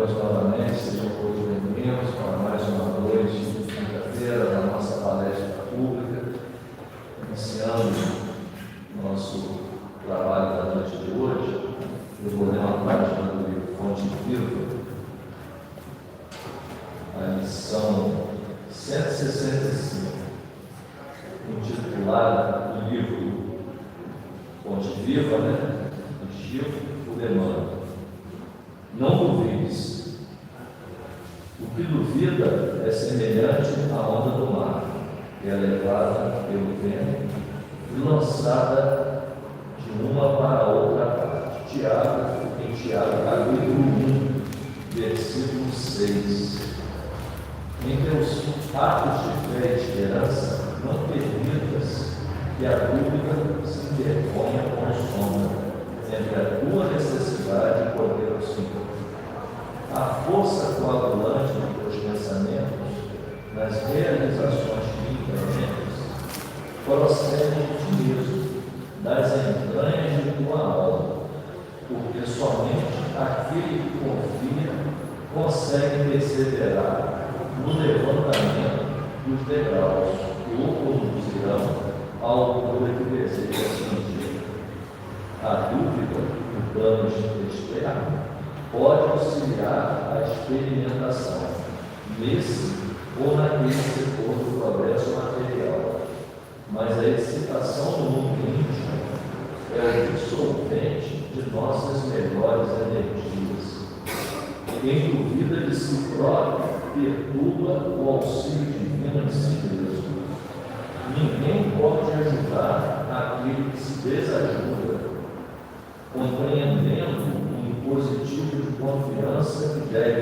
Deus novamente, sejam todos bem-vindos para mais uma noite de quinta-feira da nossa palestra pública, iniciando nosso trabalho da noite de hoje. Eu vou ler uma página do livro Fonte Viva, a lição 165, intitulada o livro Fonte Viva, Gil Fudemano. Não duvides. O que duvida é semelhante à onda do mar, que é levada pelo vento e lançada de uma para a outra parte. Tiago, em Tiago, capítulo 1, versículo 6. Em teus atos de fé e esperança, não permitas que a dúvida se interponha com sombra entre a tua necessidade e poder ao Senhor. A força coagulante dos teus pensamentos nas realizações diferentes procede de ti mesmo, das entranhas de tua alma, porque somente aquele que confia consegue perseverar no levantamento dos degraus que o conduzirão ao altura que deseja atingir. A dúvida do plano externo pode auxiliar a experimentação nesse ou naquele setor do progresso material, mas a excitação do mundo íntimo é o dissolvente de nossas melhores energias. Quem duvida de si próprio perturba o auxílio divino em si mesmo. Ninguém pode ajudar aquele que se desajuda, compreendendo o impositivo de confiança que deve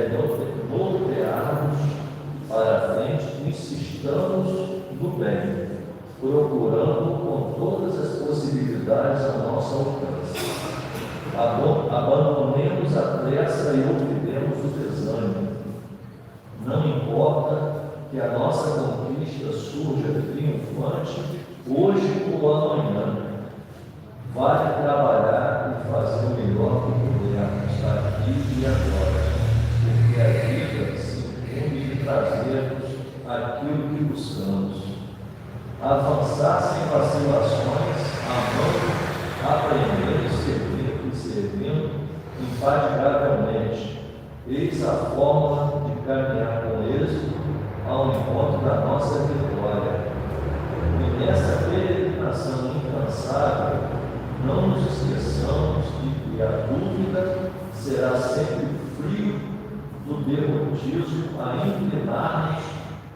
nortear-nos para a frente, insistamos no bem, procurando com todas as possibilidades a nosso alcance. Abandonemos a pressa e ouvidemos o desânimo. Não importa que a nossa conquista surja triunfante hoje ou amanhã. Vale trabalhar e fazer o melhor que pudermos aqui e agora, porque a vida se incumbe de trazermos aquilo que buscamos. Avançar sem vacilações, amando, aprendendo e servindo infatigavelmente. Eis a fórmula de caminhar com êxito ao encontro da nossa vitória. E nessa peregrinação incansável, não nos esqueçamos de que a dúvida será sempre o frio do derrotismo a inclinar-nos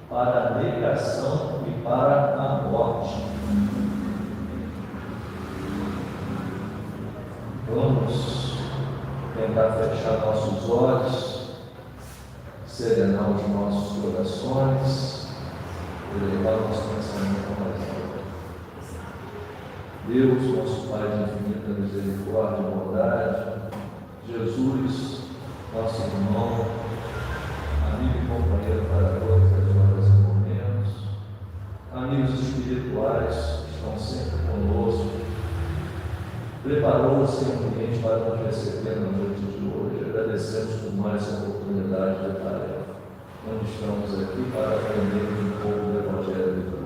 para a negação e para a morte. Vamos tentar fechar nossos olhos, serenar os nossos corações e levar nosso pensamento mais alto. Deus, nosso Pai de infinita misericórdia e bondade, Jesus, nosso irmão, amigo e companheiro para todas as horas e momentos, amigos espirituais que estão sempre conosco, preparou esse ambiente para nos receber na noite de hoje. Agradecemos por mais essa oportunidade de tarefa, onde estamos aqui para aprender um pouco do Evangelho de Deus.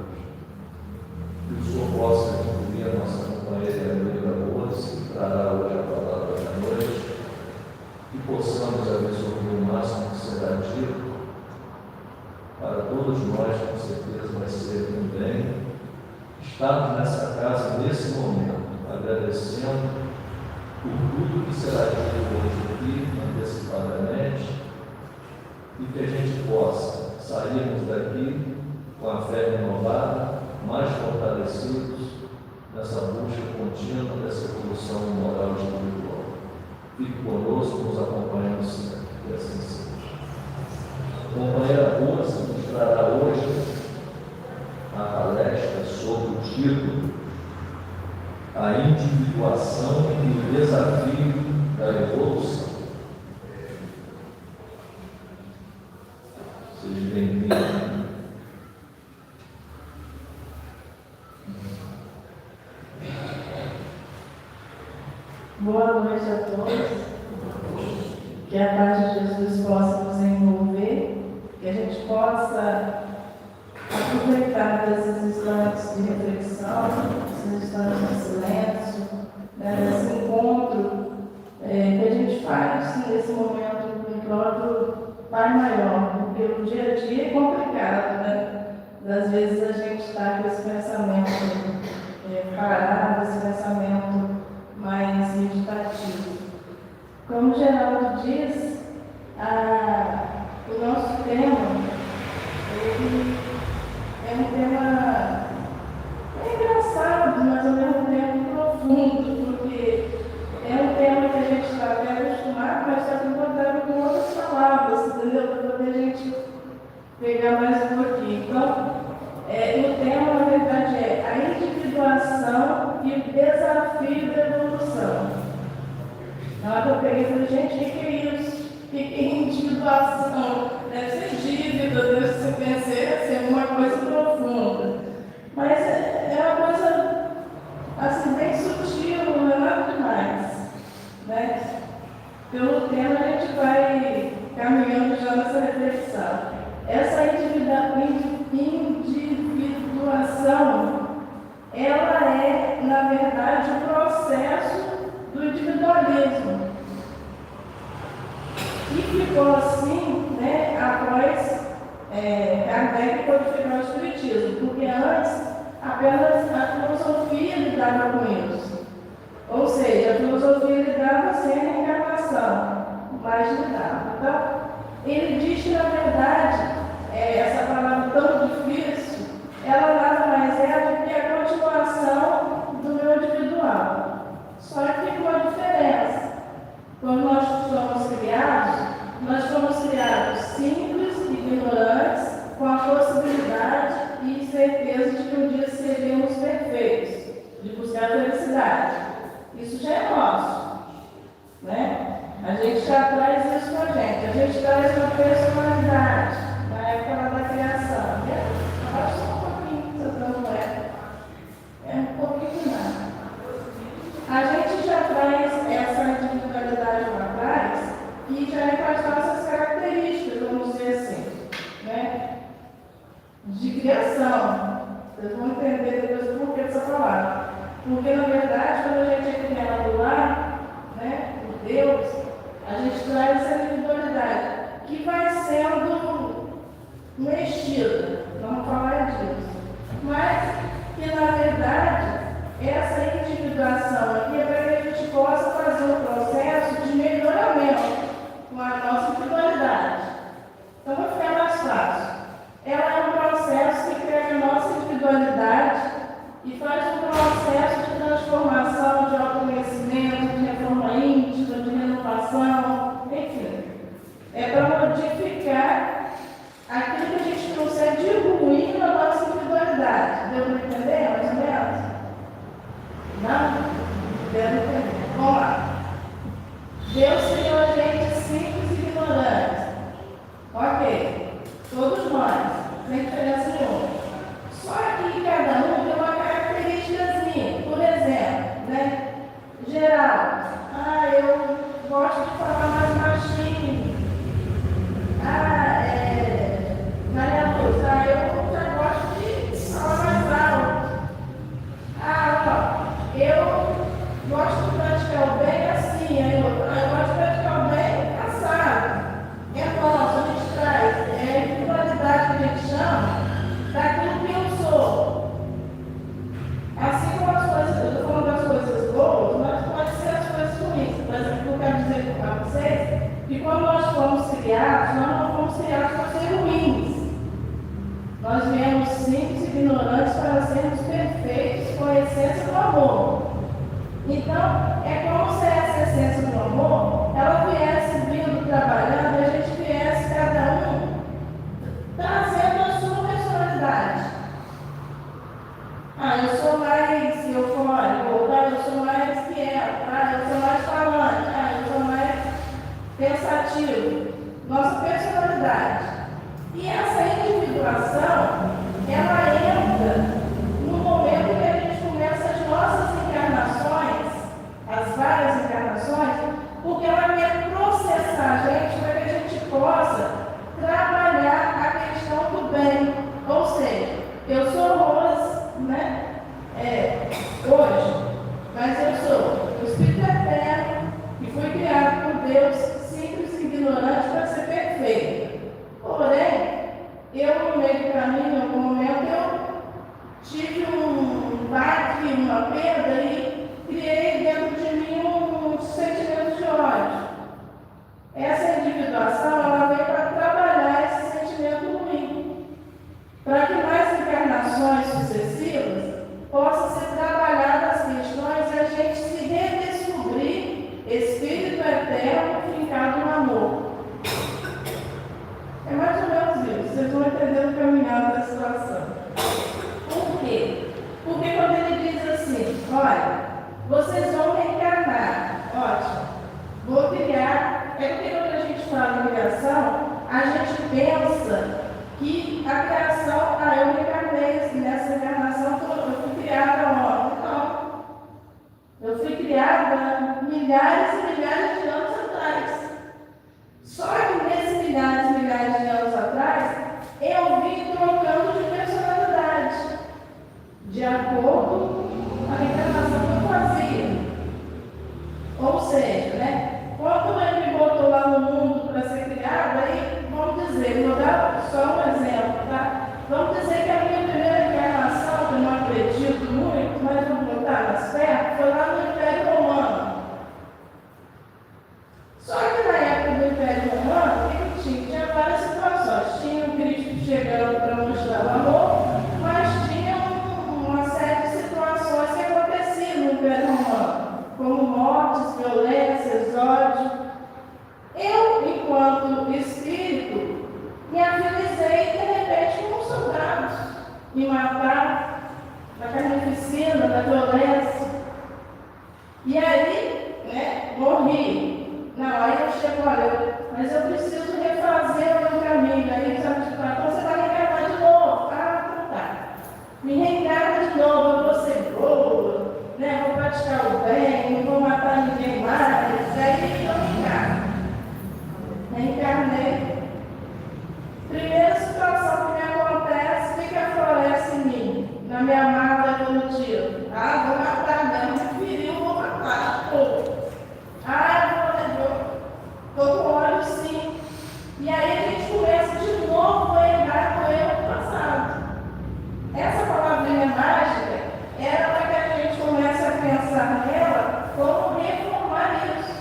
Que o Senhor possa incluir a nossa companheira e amiga hoje, que trará hoje a palavra da noite, e possamos absorver o máximo que será dito. Para todos nós, com certeza, vai ser um bem estarmos nessa casa nesse momento, agradecendo por tudo que será dito hoje aqui, antecipadamente, e que a gente possa sairmos daqui com a fé renovada, mais fortalecidos nessa busca contínua dessa evolução moral e espiritual. Fique conosco, nos acompanhando sempre, que assim seja. A companheira Rosa nos trará hoje a palestra sobre o título A Individuação e o Desafio da Evolução. Seja bem-vindo. Boa noite a todos. que a paz de Jesus possa nos envolver, que a gente possa aproveitar desses instantes de reflexão, esses instantes de silêncio, desse encontro que a gente faz nesse momento do próprio Pai Maior, porque o dia a dia é complicado, né? Às vezes a gente está com esse pensamento parado, esse pensamento mais meditativo. Como Geraldo diz, o nosso tema ele é um tema engraçado, mas ao mesmo tempo profundo, porque é um tema que a gente está até acostumado, mas só que botado com outras palavras, entendeu? Para poder a gente pegar mais um pouquinho. Então, o tema, na verdade, é a individuação e o desafio da evolução. Na hora que eu peguei, eu falei, gente, o que é isso? O que é individuação? Deve ser dívida, deve ser uma coisa profunda. Mas é uma coisa, assim, bem sutil, não é nada demais. Né? Pelo tema, a gente vai caminhando já nessa reflexão. Essa individuação, ela é, na verdade, o processo do individualismo. E ficou assim, né, após Kardec codificar o Espiritismo, porque antes apenas a filosofia lidava com isso. Ou seja, a filosofia lidava sem a reencarnação, mas lidava. Então, ele diz que, na verdade, essa palavra tão difícil, ela nada mais é do que a continuação do meu individual. Só que com uma diferença. Quando nós somos criados simples, ignorantes, com a possibilidade e certeza de que um dia seríamos perfeitos, de buscar a felicidade. Isso já é nosso, né? A gente já traz isso com a gente traz uma personalidade na época da criação. Abaixa só um pouquinho, se eu não é um pouquinho nada. A gente já traz essa individualidade lá atrás e já é com as nossas características, vamos dizer assim, né? De criação. Vocês vão entender depois o porquê dessa palavra. Porque, na verdade, quando a gente é criado lá, né, por Deus, a gente traz essa individualidade que vai sendo mexida. Vamos falar disso. Mas que, na verdade, essa individuação aqui é para que a gente possa fazer um processo de melhoramento com a nossa individualidade. Então, vai ficar mais fácil. Ela é um processo que cria a nossa individualidade e faz um processo de transformação, de autoconhecimento, de reforma íntima, de renovação, enfim. É para modificar aquilo que a gente trouxe de ruim na nossa individualidade. Deu para entender, mais ou menos? Não? Deu para entender. Vamos lá. Deus criou a gente simples e ignorantes. Ok. Todos nós, sem diferença nenhuma. Só que cada um tem uma característicazinha. Por exemplo, né? Geral, eu gosto de falar mais baixinho. Maria Luz, eu já gosto de falar mais alto. Eu gosto de praticar o bem assim. Eu gosto de praticar o bem assado. Então, a gente traz a individualidade que a gente chama daquilo que eu sou. Assim como as coisas, eu estou falando das coisas boas, mas pode ser as coisas ruins. Por exemplo, eu quero dizer para vocês que quando nós fomos criados, nós não fomos criados para ser ruins. Nós viemos simples e ignorantes para sermos perfeitos com a essência do amor. Então, é como se essa essência do amor, ela viesse vindo trabalhando e a gente viesse cada um trazendo a sua personalidade. Eu sou mais eufórico, eu sou mais quieto, eu sou mais falante, eu sou mais pensativo. Nossa personalidade. E essa individuação, ela entra no momento que a gente começa as nossas encarnações, as várias encarnações, porque ela quer processar individuação, ela vem para trabalhar esse sentimento ruim, para que nas encarnações sucessivas possa ser trabalhadas as questões e a gente se redescobrir espírito eterno fincado no amor. É mais ou menos isso, vocês vão entender o caminhar da situação. Por quê? Porque quando ele diz assim, olha, vocês vão reencarnar, ótimo, vou criar, é porque quando a gente fala em criação, a gente pensa que a criação, eu reencarnei, nessa encarnação eu fui criada ontem. Não. Eu fui criada milhares e milhares de anos atrás. Só que nesses milhares e milhares de anos atrás, eu vim trocando de personalidade, de acordo com a reencarnação que eu fazia. Ou seja, né, quando ele me botou lá no mundo para ser criado, aí, vamos dizer, vou dar só um exemplo, tá? Vamos dizer que a minha primeira encarnação, que eu não acredito muito, mas vou botar nas pernas, foi lá no Império Romano. Só que na época do Império Romano, o que tinha? Tinha várias situações. Tinha o Cristo chegando para mostrar o amor, mas tinha uma série de situações que aconteciam no Império Romano, como mortes, violências, ódio. Eu, enquanto espírito, me afinizei de repente com os soldados, me mataram da carnificina, da violência. E aí, né, morri. Não, aí eu chego, olha, mas eu preciso refazer o meu caminho. Aí então você vai reencarnar de novo. Ah, então tá. Me reencarna de novo, eu vou ser boa, né? Vou praticar o bem, não vou matar ninguém mais. Aí eu reencarno. Reencarnei. Primeira situação que me acontece, o que aflorece em mim? Na minha marca evolutiva. Ah, vou matar mesmo, me feriu, vou matar. Estou com ódio sim. E aí a gente começa de novo a errar com o erro passado. Essa palavrinha mágica era para que a gente comece a pensar nela como reformar isso.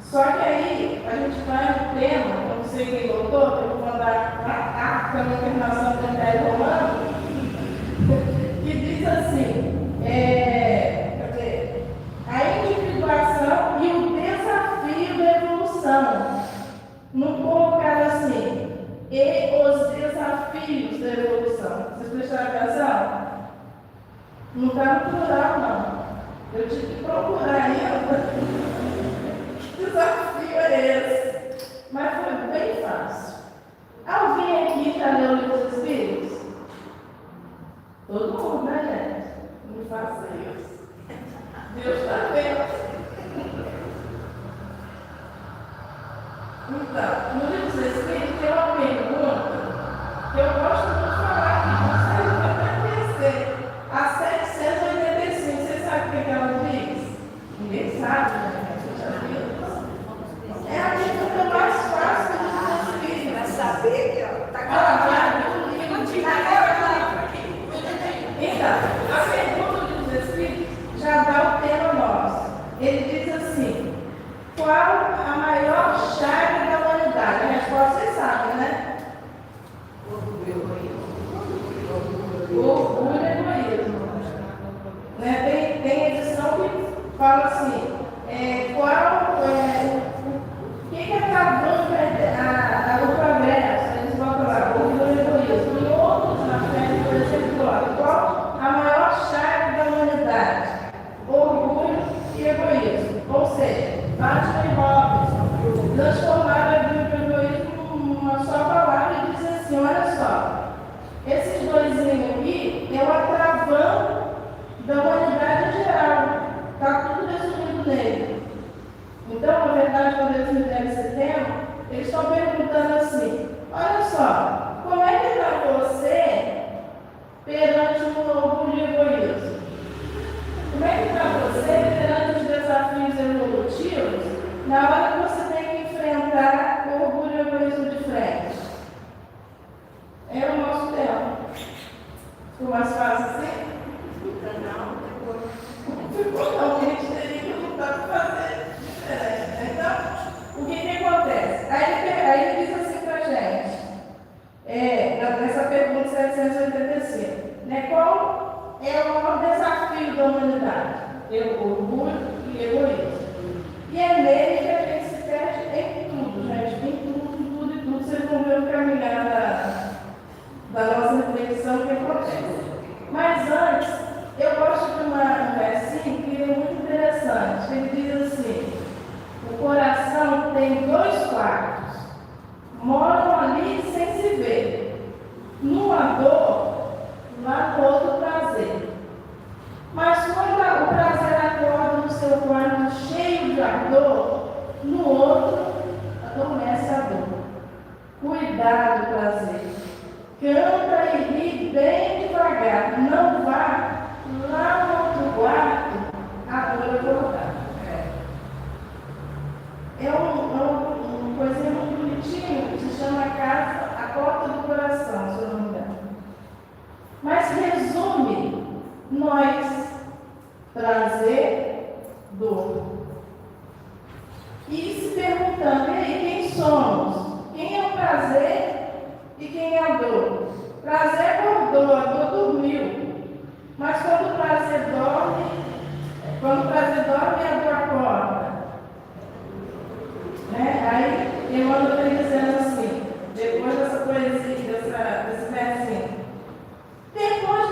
Só que aí a gente vai no tema, não sei quem voltou, eu vou mandar a carta da encarnação do Império Romano, que diz assim, a individuação e o desafio da evolução. Não colocar assim, e os desafios da evolução. Vocês prestaram atenção? Não está no plural, não. Eu tive que procurar ainda. Que desafio é esse? Mas foi bem fácil. Alguém aqui já leu o Livro dos Espíritos? Todo mundo, né, gente? Não faça isso. Deus está vendo. Então, no Livro dos Espíritos tem uma pergunta que eu gosto muito de falar aqui, vocês vão conhecer. A 785, vocês sabem o que ela diz? Ninguém sabe, né? Você já viu? É a pergunta mais fácil do Livro dos Espíritos. Vai saber que ela está calada. Então, a pergunta do Livro dos Espíritos já dá o tema nosso. Ele diz assim: qual a maior chaga da humanidade? A resposta vocês sabem, né? Orgulho e egoísmo. Né? Tem edição que fala assim, o que é acabando o progresso? Eles botam lá, orgulho e egoísmo. E outros na frente, por exemplo, qual a maior chaga da humanidade? Orgulho e egoísmo. Ou seja, Batman e Robinson transformaram o egoísmo numa só palavra e diz assim, olha só, esses doisinhos aqui é o atravão da humanidade em geral. Está tudo resumido nele. Então, na verdade, quando eles me deram esse tema, eles estão perguntando assim, olha só, como é que está você perante o orgulho e o egoísmo? Como é que está você perante os desafios evolutivos na hora que você tem que enfrentar o orgulho e o egoísmo de frente? É o nosso tema. Ficou mais fácil assim? Não, ficou não, a gente teria que lutar para fazer diferente. Então, quartos. Moram ali sem se ver. Numa dor, lá no outro prazer. Mas quando o prazer acorda no seu quarto cheio de ardor, no outro adormece a dor. Cuidado, prazer. Canta e ri bem devagar. Não vá lá no outro quarto a dor acordar. É uma coisinha muito bonitinha que se chama a porta do coração, se eu não me engano. Mas resume nós, prazer, dor. E se perguntando, e aí, quem somos? Quem é o prazer e quem é a dor? Prazer acordou, a dor dormiu. Mas quando o prazer dorme, a dor acorda. Né? Aí Emmanuel está dizendo assim, depois dessa poesia, desse versinho. Depois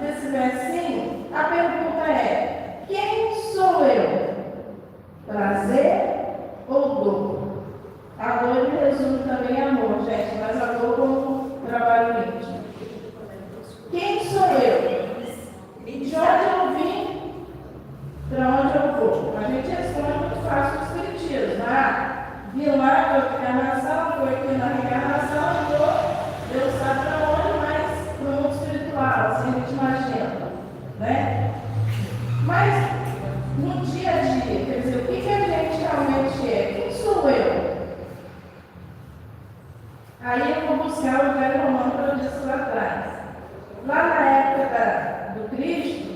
desse versinho, a pergunta é: quem sou eu? Prazer ou dor? A dor ele resume também amor, gente, mas a dor como trabalho íntimo. Quem sou eu? De onde eu vim? Para onde eu vou? A gente responde muito fácil no espiritismo. Vim lá para a reencarnação, foi aqui na reencarnação, Deus sabe para onde, mas para o mundo espiritual, assim a gente imagina. Né? Mas no dia a dia, quer dizer, o que a gente realmente é? Quem sou eu? Aí eu vou buscar o Velho Romano para eu disse lá atrás. Lá na época do Cristo,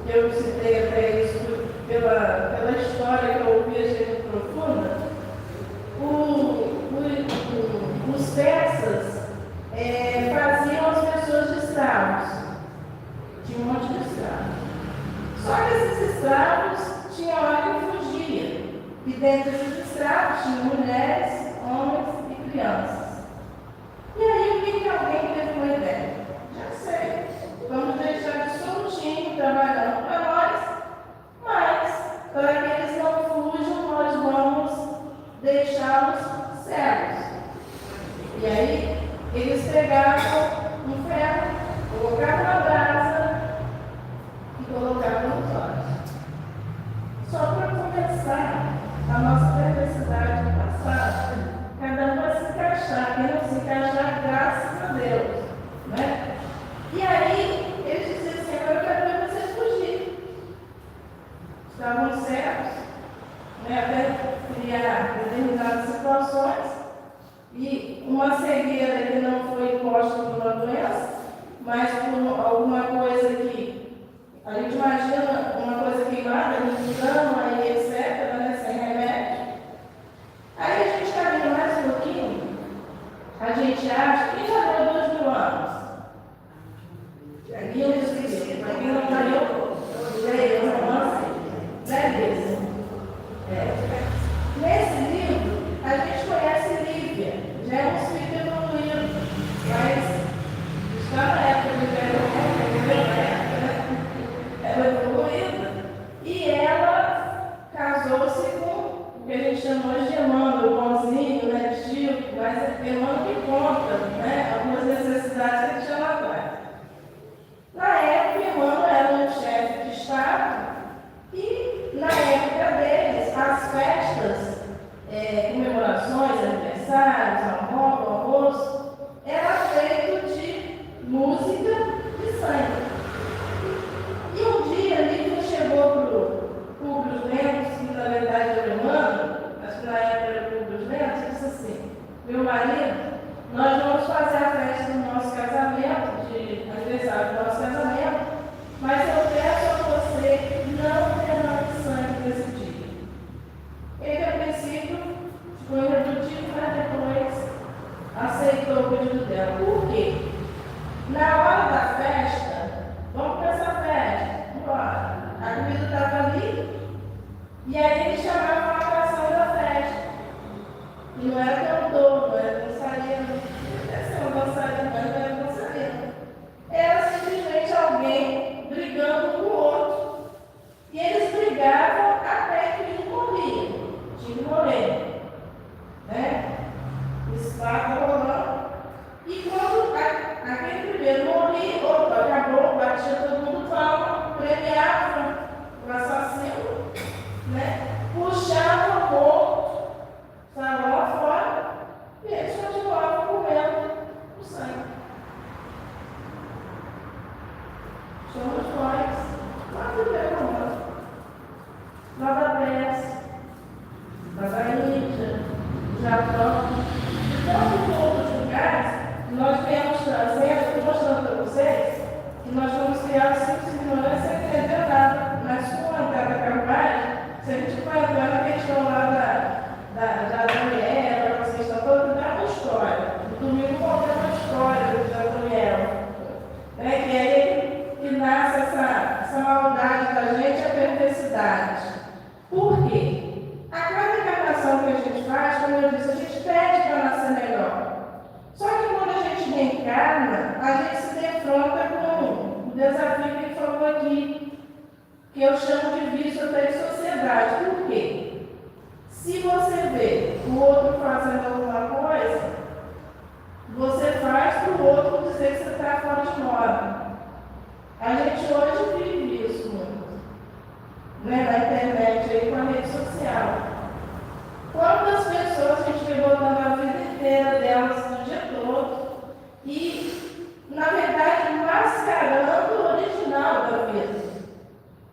eu citei até isso pela história que eu ouvi, achei muito profunda, os persas faziam as pessoas de escravos. Tinha um monte de escravos. Só que esses escravos tinham hora que fugia. E dentro desses escravos tinham mulheres, homens e crianças. E aí o que alguém teve uma ideia? Já sei. Vamos deixar de soltinho trabalhando para nós, mas para que eles não fujam, nós vamos deixá-los cegos. E aí eles pegavam um ferro, colocavam na brasa e colocavam nos olhos. Só para começar a nossa perversidade do passado, cada um vai se encaixar, quem não se encaixar, graças a Deus. Né? E aí, eles diziam assim: agora eu quero ver vocês fugir. Estavam cegos, né? Até criar determinadas situações, e uma cegueira que não foi imposta por uma doença, mas por alguma coisa que a gente imagina, uma coisa queimada, inflama e etc., né? Sem remédio. Aí a gente caminha mais um pouquinho, a gente acha que já deu 2000 anos. Aqui eu esqueci, para quem não está leio um romance, 10 vezes. Nesse livro, a gente conhece Lívia, já é um espírito evoluído, mas está na época de ela é evoluída, e ela casou-se com o que a gente chamou de Emmanuel, o bonzinho, né, tio, mas é Emmanuel que conta, né, algumas necessidades que a gente chama atrás. Na época, Emmanuel era um chefe de Estado, e na época deles, as festas, comemorações, aniversários, almoço, era feito de música de sangue. E um dia, Lívia chegou para o Públio Lentz, que na verdade era Emmanuel, acho que na época era o Públio Lentz, e disse assim: meu marido, nós vamos fazer a festa do nosso casamento, de aniversário do nosso casamento, mas eu peço a você não derrame sangue nesse dia. Ele, a princípio, ficou irredutível, mas depois aceitou o pedido dela. Por quê? Na hora da festa, vamos para essa festa, vamos embora. A comida estava ali, e aí ele chamava a atração da festa. E não era cantor, não era dançarino, deve ser uma dançarina, mas não era dançarina. Era simplesmente alguém brigando com o outro. E eles brigavam até que um morria, tinha que morrer. eu disse, a gente pede para nascer melhor. Só que quando a gente reencarna, a gente se defronta com o desafio que ele falou aqui, que eu chamo de vício até de sociedade. Por quê? Se você vê o outro fazendo alguma coisa, você faz para o outro dizer que você está fora de moda. A gente hoje vive isso muito, né? Na internet, aí, com a rede social. Quantas pessoas a gente vê botando a vida inteira delas o dia todo e, na verdade, mascarando o original da vida.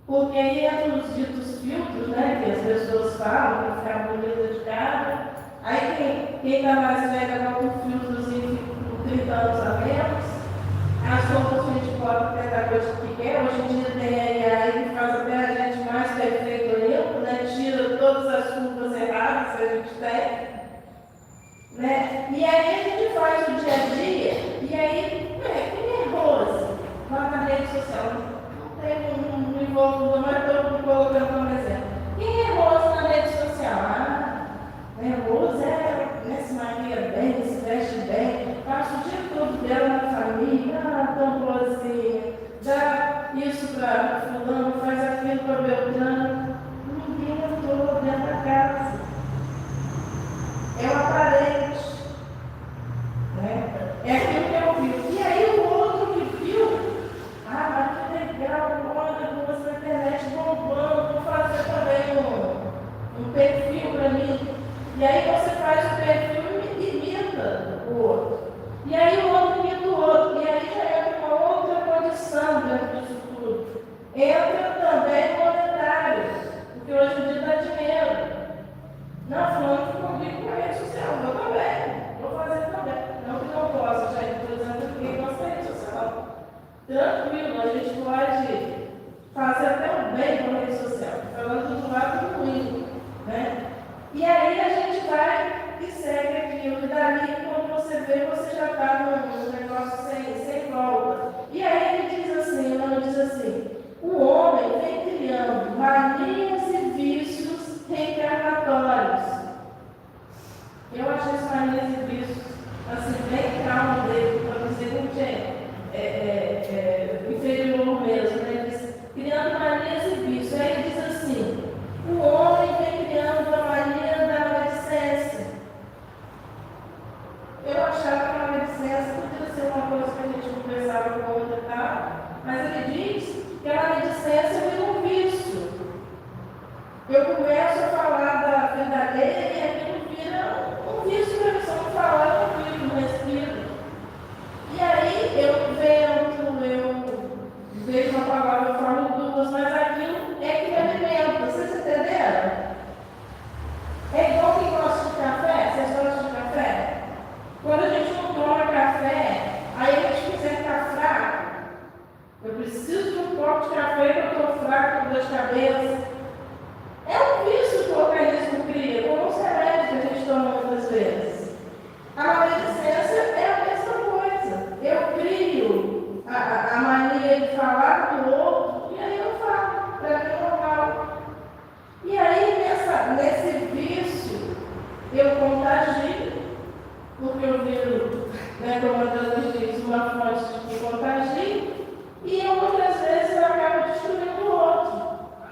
Porque aí entra os ditos filtros, né, que as pessoas falam, que ficar bonita de cara. Aí quem está mais velho coloca um filtrozinho com 30 anos a menos. As roupas que a gente pode ter da coisa que quer. Hoje em dia tem aí que faz até a gente mais perfeito limpo, né? Tira todas as curvas erradas que a gente tem. Né? E aí a gente faz o dia a dia, e aí, quem é Rose? Lá na rede social. Não tem um envolvimento, mas estou colocando como exemplo. Quem é Rose na rede social? Rose se maquia bem, se veste bem, passa o dia todo dela na família, tão boazinha, dá isso para fulano, faz aquilo para Beltrano. Ninguém entrou dentro da casa. É o aparente. Né? É aquilo que eu vi. E aí o outro que viu, mas que legal, olha, você na internet bombando, vou fazer também um perfil para mim. E aí você faz o perfil e imita o outro. E aí o outro imita o outro. E aí já entra uma outra condição dentro disso tudo. Entra também monetário, porque hoje em dia dá dinheiro. Não, falando que comigo com a rede social, eu também, vou fazer também. Não que não possa, já estou dizendo que quem gosta da rede social. Tranquilo, a gente pode fazer até o bem com a rede social, falando do lado ruim, né? E aí a gente vai e segue aquilo, e dali, quando você vê, você já está num negócio sem volta. E aí ele diz assim, o nome diz assim, o homem vem criando manias e vícios reencarnatórios. Eu achei as manias e vícios, assim, bem calmo dele, para dizer que é inferior mesmo, né? Ele diz, criando manias e vícios. Aí ele diz assim, o homem vem criando a mania da maledicência. Eu achava que a maledicência podia ser uma coisa que a gente conversava com outra e tal, mas ele diz que a maledicência vira um vício. Eu começo a falar da verdadeira e aquilo vira um vício para mim, só não falar, eu vivo, não respiro. E aí eu vejo uma palavra, eu falo duas, mas aquilo é que me alimenta, vocês entenderam? É igual quem gosta de café, vocês gostam de café? Quando a gente não toma café, aí a gente fica fraco. Eu preciso de um copo de café porque eu estou fraco, com dor de cabeça. É um vício que o organismo cria, como os remédios que a gente toma muitas vezes. A maledicência é a mesma coisa. Eu crio a mania de falar do outro, e aí eu falo, para mim é normal. E aí, nesse vício, eu contagio, porque eu viro, como a Deus diz, uma fonte de contagio, e eu muitas vezes acabo destruindo o outro.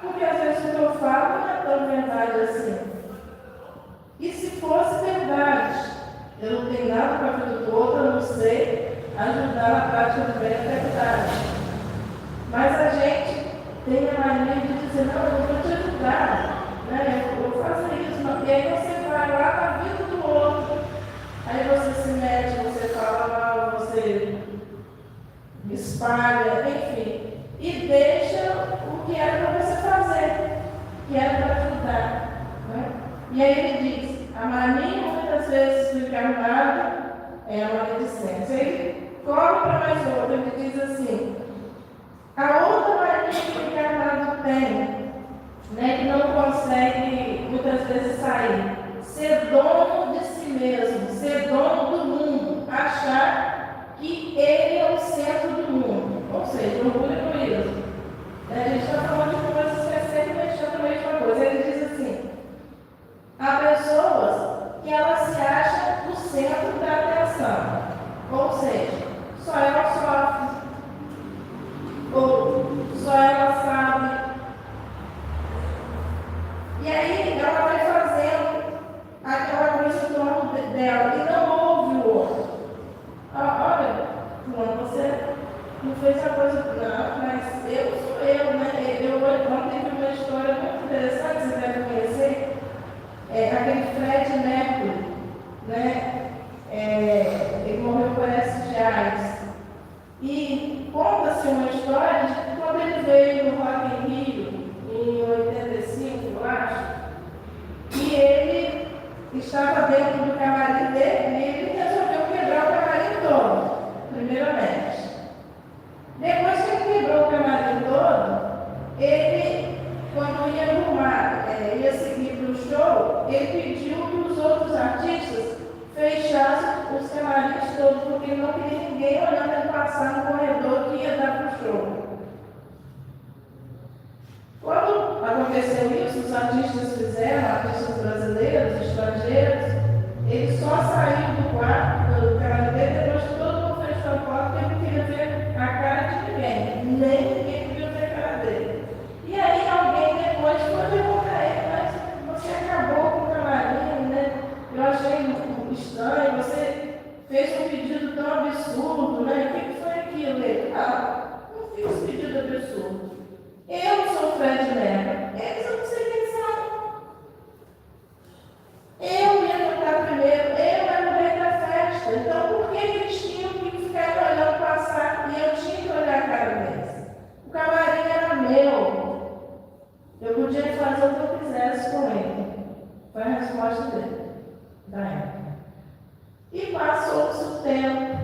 Porque às vezes o que eu falo não é tão verdade assim. E se fosse verdade, eu não tenho nada com a vida do outro, eu não sei ajudar na prática do bem, é verdade. Mas a gente tem a mania de dizer, não, eu vou te ajudar, né? Eu vou fazer isso, e aí você vai lá na vida do outro, aí você se mete, você fala mal, você espalha, enfim, e deixa o que era para você fazer, que era para ajudar. Né? E aí ele diz, a mania muitas vezes do encarnado é a maledicência. Ele corre para mais outra, ele diz assim, a outra mania que o encarnado tem, né, que não consegue muitas vezes sair, ser dono de si mesmo, ser dono do mundo, achar que ele é o centro do mundo, ou seja, orgulho e egoísmo. A gente está falando de coisas que é sempre mexendo a mesma coisa. Ele diz assim, há pessoas que elas essa coisa, não, mas eu sou eu, né? Eu ontem vi uma história muito interessante, você deve conhecer, aquele Fred Mercury, né? Ele morreu, parece, de AIDS. E conta-se uma história de que quando ele veio no Rock in Rio, em 85, eu acho, que ele estava dentro do camarim dele e ele resolveu quebrar o camarim todo, primeiramente. Depois que ele quebrou o camarim todo, ele, quando ia arrumar, ia seguir para o show, ele pediu que os outros artistas fechassem os camarins todos, porque ele não queria ninguém olhando ele passar no corredor que ia dar para o show. Quando aconteceu isso, os artistas fizeram, artistas brasileiros, estrangeiros, ele só saiu do quarto, do camarim dele, depois que todo mundo fechou a porta, porque ele não queria ver a cara de ninguém, nem ninguém queria ver a cara dele. E aí alguém depois foi perguntar a ele, mas você acabou com o camarim, né? Eu achei estranho, você fez um pedido tão absurdo, né? O que foi aquilo? Ele, não fiz pedido absurdo. Eu sou Fred Mercury, eles eu não sei quem são. Eu ia cantar primeiro, eu era o rei da festa. Então por que eles tinham que ficar me olhando passar e eu tinha que olhar a cara deles? O camarim era meu. Eu podia fazer o que eu quisesse com ele. Foi a resposta dele, da época. E passou-se o tempo.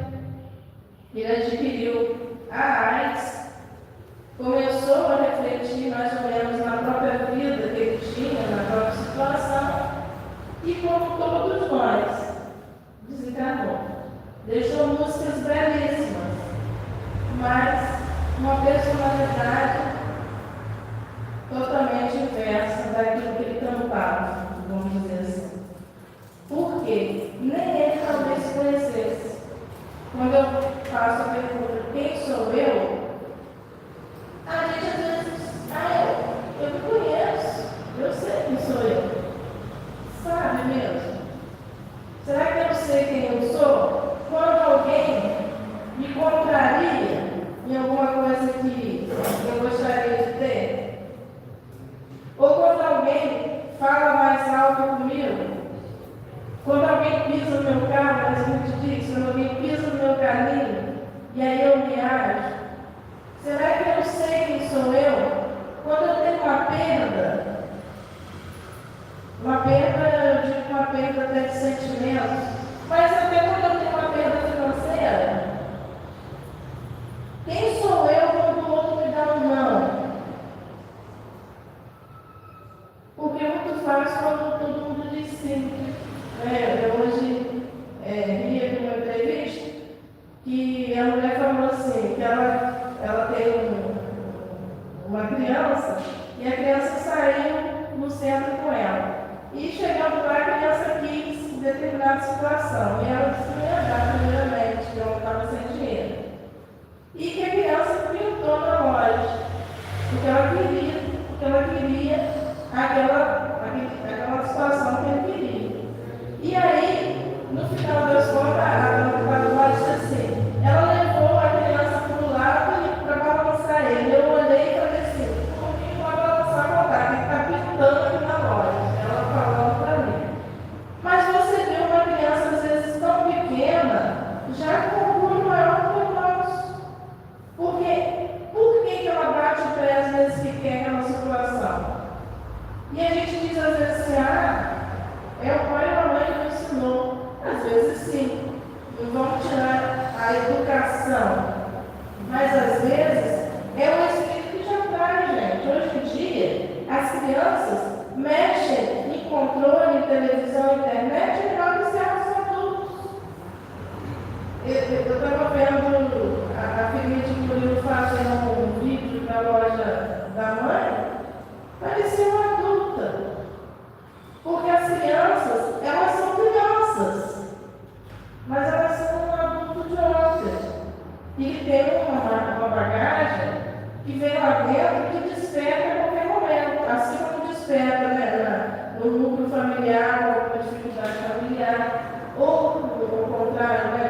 Ele adquiriu a AIDS. Começou a refletir mais ou menos na própria vida que ele tinha, na própria situação, e como todos nós, desencarnou. Deixou músicas belíssimas, mas uma personalidade totalmente inversa daquilo que ele cantava, vamos dizer assim. Por quê? Nem ele talvez se conhecesse. Quando eu faço a pergunta, quem sou eu? A gente às vezes, eu me conheço, eu sei quem sou eu. Sabe mesmo? Será que eu sei quem eu sou? Quando alguém me contraria em alguma coisa que eu gostaria de ter? Ou quando alguém fala mais alto comigo? Quando alguém pisa no meu carro, mas muito diz, quando alguém pisa no meu carrinho, e aí eu me ajo? Será que eu sei quem sou eu? Quando eu tenho uma perda, eu digo uma perda até de sentimentos, mas até quando eu tenho uma perda financeira, quem sou eu quando o outro me dá um não? Porque é muito fácil quando todo mundo diz sim. Eu hoje ria com uma entrevista que a mulher falou assim, que ela tem uma criança e a criança saiu no centro com ela. E chegando lá, a criança quis em determinada situação. E ela disse que não ia dar primeiramente, que ela estava sem dinheiro. E que a criança pintou na loja, porque ela queria aquela situação que ele queria. E aí, no final das contas, a loja disse assim, ela levou a criança para o lado para balançar ele. Eu olhei e falei assim, não pode balançar a vontade, ele está pintando aqui na loja. Ela falando para mim. Mas você vê uma criança, às vezes, tão pequena, já com orgulho maior do que nós. Por que ela bate o pé, às vezes, que quer aquela situação? E a gente diz, às vezes, assim, é o pai e a mãe que me ensinou. Às vezes, sim. Não vamos tirar a educação. Mas, às vezes, é o espírito que já traz, gente. Hoje em dia, as crianças mexem em controle, em televisão, internet, melhor que certos adultos. Eu estava vendo a filhinha de Murilo fazendo um vídeo na loja da mãe, parecia uma adulta. Porque as crianças, elas são crianças, mas elas são um adulto de ontem. E tem uma bagagem que vem lá dentro que desperta a qualquer momento. Assim como desperta, né, no núcleo familiar, ou com dificuldade familiar, ou ao contrário, né,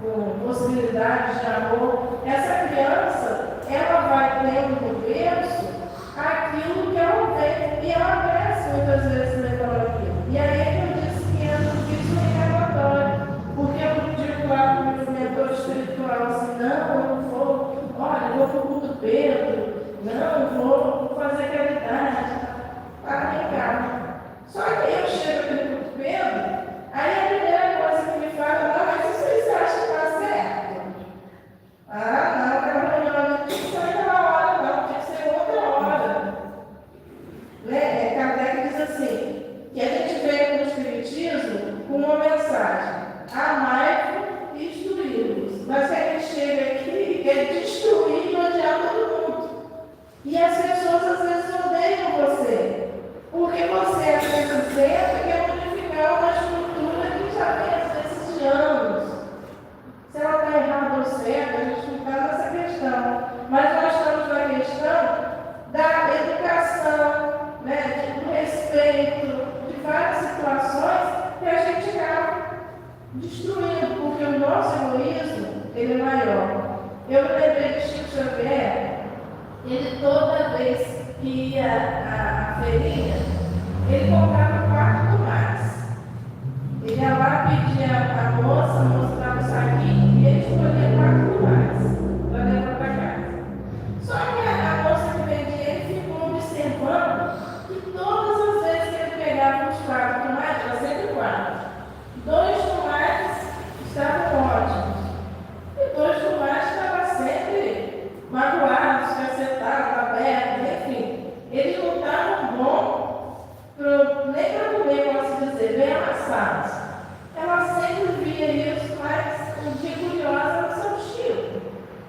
com possibilidades de amor, essa criança, ela vai tendo no berço aquilo que ela vê, e ela cresce muitas vezes levando aquilo. E aí é que eu disse que entra no vício reencarnatório, porque eu digo lá para o meu mentor espiritual assim, não, eu não vou, olha, eu vou para o culto Pedro, não, eu vou fazer caridade, para brincar. Só que eu chego aqui no culto Pedro, aí a primeira coisa que me fala, não, mas isso aí você acha que está certo? Ah, não, aquela reunião não tinha que ser naquela hora, não, tinha que ser outra hora. Né? Kardec diz assim, que a gente veio no Espiritismo com uma mensagem, amai-vos e instruí-vos. Mas que a gente chega aqui e quer destruir e odiar todo mundo. E as pessoas às vezes odeiam você, porque você às vezes quer modificar uma estrutura que já vem às vezes de anos. Se ela está errada ou certa, a gente não está nessa questão. Mas nós estamos na questão da educação, né, do respeito, de várias situações que a gente acaba destruindo, porque o nosso egoísmo ele é maior. Eu me lembrei de Chico Xavier, ele toda vez que ia à feirinha, ele comprava 4 tomates. Ele ia lá, pedia a moça, mostrava o saquinho e ele escolhia 4 tomates para levar para casa. Só que a moça que vendia, ele ficou observando que todas as vezes que ele pegava os 4 tomates, era sempre 4, 2 tomates estavam ótimos e 2 tomates estavam sempre magoados, cacetados, abertos, enfim. Eles não estavam bons nem para comer, posso dizer, bem amassados. Ela sempre via isso, mas um dia curiosa no seu estilo.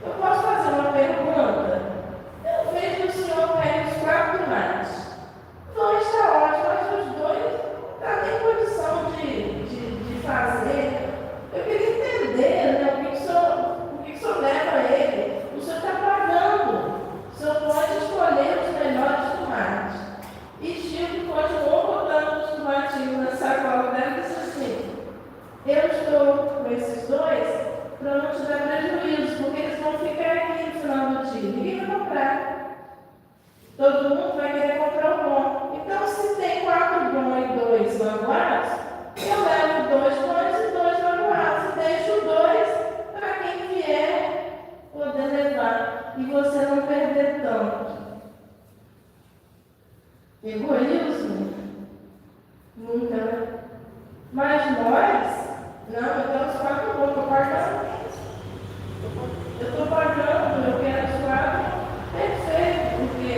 Eu posso fazer uma pergunta? Eu vejo que o senhor pega os 4 tomates. 2 está ótimo, mas os 2 não dá nem condição de fazer. Eu queria entender, né, o que o senhor leva a ele. O senhor está pagando. O senhor pode escolher os melhores tomates. E Chico continuou botando os tomatinhos na sacola dela e disse assim, eu estou com esses 2 para não te dar prejuízo, porque eles vão ficar aqui no final do dia. Ninguém vai comprar. Todo mundo vai querer comprar o bom. Então, se tem 4 bons e 2 magoados, eu levo 2 bons e 2 magoados. E deixo 2 para quem vier poder levar. E você não perder tanto. Egoísmo? Nunca, né? Mas nós, não, então os 4 bons, estou pagando. Eu estou pagando, eu quero os 4 perfeito, porque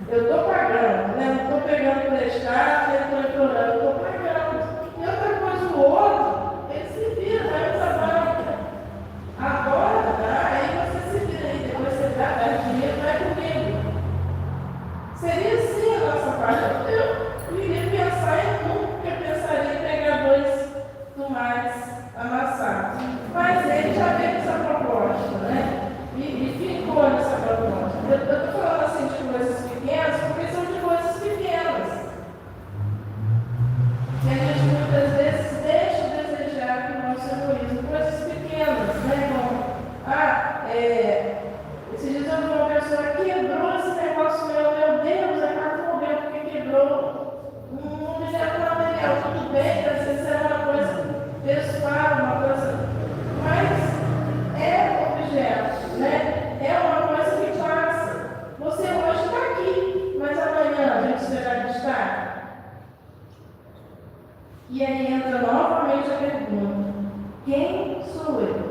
eu estou pagando, né? Não estou pegando emprestado, nem estou implorando, eu estou pagando. E outra coisa, o outro, ele se vira, vai para a banca. Agora, aí você se vira aí, depois você dá dinheiro, vai comigo. Seria assim a nossa parte. Eu iria pensar em nunca pensaria em pegar 2 tomates amassados. Mas ele já veio essa proposta, né? E ficou nessa proposta. Eu estou falando assim de coisas pequenas, porque são de coisas pequenas. E a gente muitas vezes deixa a desejar que o nosso egoísmo, coisas pequenas, né? Como, esses dias eu vi uma pessoa que quebrou esse negócio meu Deus, a casa morreu porque quebrou um objeto material. Tudo bem, às vezes é uma coisa pessoal, uma coisa, mas é um objeto, né? É uma coisa que passa. Você hoje está aqui, mas amanhã a gente será que está? E aí entra novamente a pergunta: quem sou eu?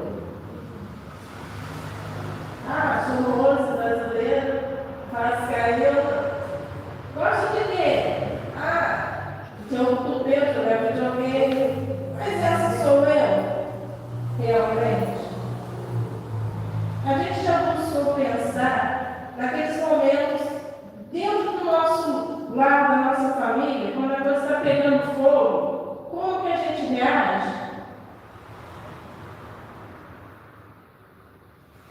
Sou moça brasileira, Rascaíla. Gosto de quê? Jogo tupeiro, jogar videogame. Mas essa sou eu, realmente. A gente já buscou pensar naqueles momentos dentro do nosso lar, da nossa família, quando a coisa está pegando fogo, como que a gente reage?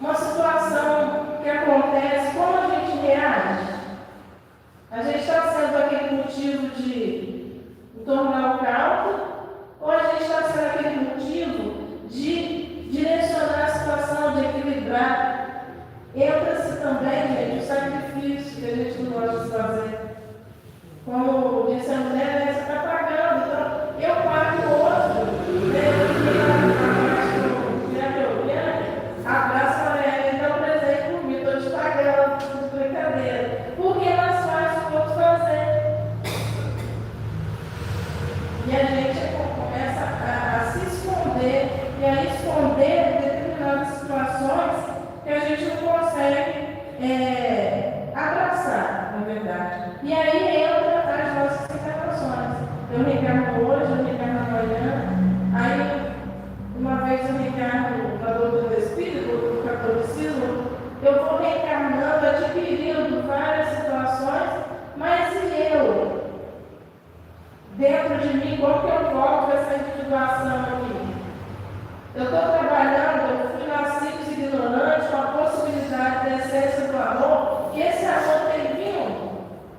Uma situação que acontece, como a gente reage? A gente está sendo aquele motivo de tornar o caldo, ou a gente está sendo aquele motivo de e a esconder determinadas situações que a gente não consegue abraçar, na verdade. E aí entra as nossas reencarnações. Eu reencarno hoje, eu reencarno amanhã, aí uma vez eu reencarno na doutrina espírita, no catolicismo, eu vou reencarnando, adquirindo várias situações, mas e eu? Dentro de mim, como que eu volto essa individuação aqui? Eu estou trabalhando, eu fui nascido ignorante, com a possibilidade da essência do amor, e esse amor tem vindo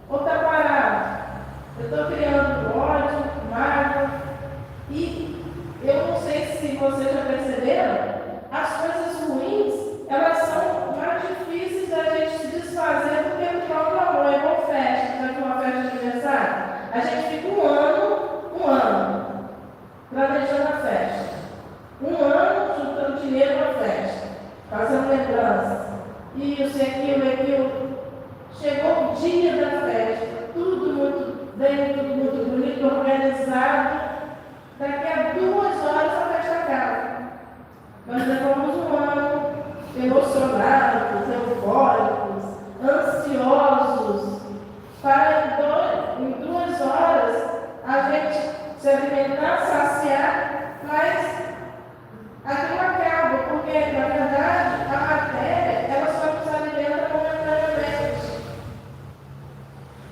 ou está parado? Eu estou criando ódio, mágoa, e eu não sei se vocês já perceberam, as coisas ruins, elas são mais difíceis da gente se desfazer do que o próprio amor. É igual festa, sabe uma festa de aniversário? A gente fica um ano, planejando a festa. Um ano juntando dinheiro para a festa, fazendo lembranças. Isso, aquilo. Chegou o dia da festa, tudo muito bem, tudo muito bonito, organizado. Daqui a 2 horas a festa acaba. Nós levamos um ano emocionados, eufóricos, ansiosos, para em 2 horas a gente se alimentar, saciar, mas aquilo acaba, porque na verdade a matéria ela só nos alimenta momentaneamente.